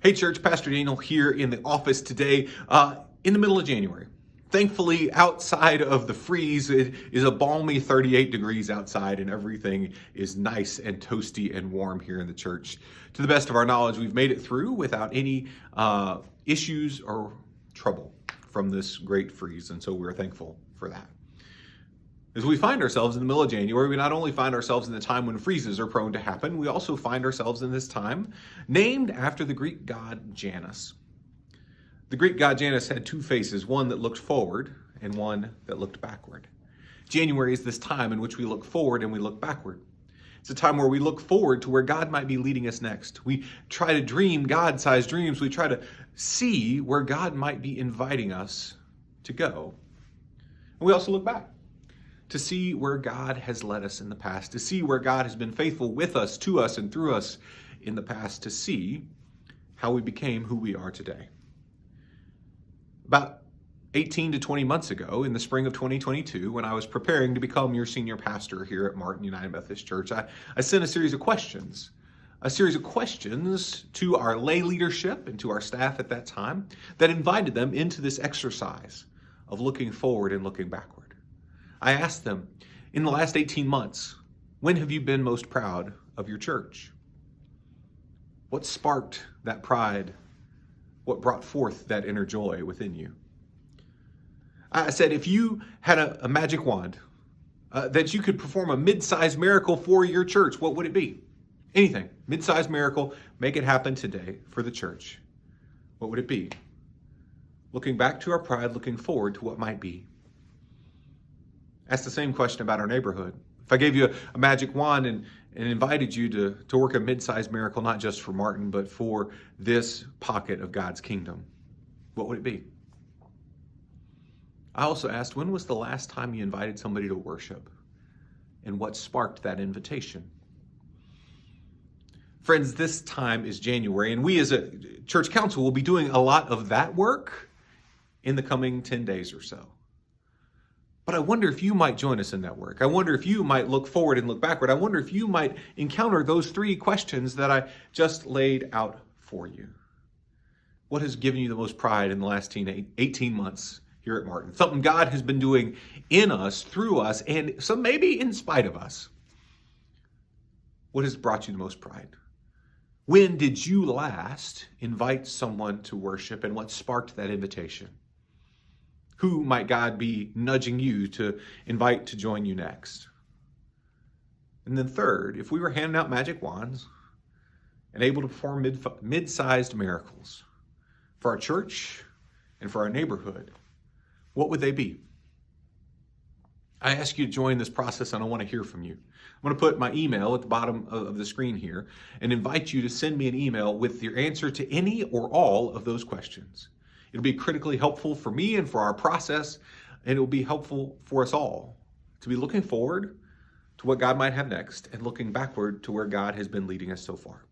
Hey church, Pastor Daniel here in the office today in the middle of January. Thankfully, outside of the freeze, it is a balmy 38 degrees outside and everything is nice and toasty and warm here in the church. To the best of our knowledge, we've made it through without any issues or trouble from this great freeze, and so we're thankful for that. As we find ourselves in the middle of January, we not only find ourselves in the time when freezes are prone to happen, we also find ourselves in this time named after the Greek god Janus. The Greek god Janus had two faces, one that looked forward and one that looked backward. January is this time in which we look forward and we look backward. It's a time where we look forward to where God might be leading us next. We try to dream God-sized dreams. We try to see where God might be inviting us to go. And we also look back to see where God has led us in the past, to see where God has been faithful with us, to us, and through us in the past, to see how we became who we are today. About 18 to 20 months ago, in the spring of 2022, when I was preparing to become your senior pastor here at Martin United Methodist Church, I sent a series of questions to our lay leadership and to our staff at that time that invited them into this exercise of looking forward and looking backward. I asked them, in the last 18 months, when have you been most proud of your church? What sparked that pride? What brought forth that inner joy within you? I said, if you had a magic wand that you could perform a mid-sized miracle for your church, what would it be? Anything, mid-sized miracle, make it happen today for the church. What would it be? Looking back to our pride, looking forward to what might be. Ask the same question about our neighborhood. If I gave you a magic wand and invited you to work a mid-sized miracle, not just for Martin, but for this pocket of God's kingdom, what would it be? I also asked, when was the last time you invited somebody to worship? And what sparked that invitation? Friends, this time is January, and we as a church council will be doing a lot of that work in the coming 10 days or so. But I wonder if you might join us in that work. I wonder if you might look forward and look backward. I wonder if you might encounter those three questions that I just laid out for you. What has given you the most pride in the last 18 months here at Martin? Something God has been doing in us, through us, and some maybe in spite of us. What has brought you the most pride? When did you last invite someone to worship, and what sparked that invitation? Who might God be nudging you to invite to join you next? And then third, if we were handing out magic wands and able to perform mid-sized miracles for our church and for our neighborhood, what would they be? I ask you to join this process, and I want to hear from you. I'm going to put my email at the bottom of the screen here and invite you to send me an email with your answer to any or all of those questions. It'll be critically helpful for me and for our process, and it will be helpful for us all to be looking forward to what God might have next and looking backward to where God has been leading us so far.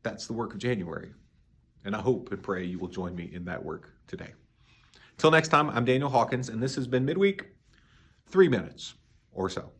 That's the work of January, and I hope and pray you will join me in that work today. Till next time, I'm Daniel Hawkins, and this has been Midweek, 3 minutes or so.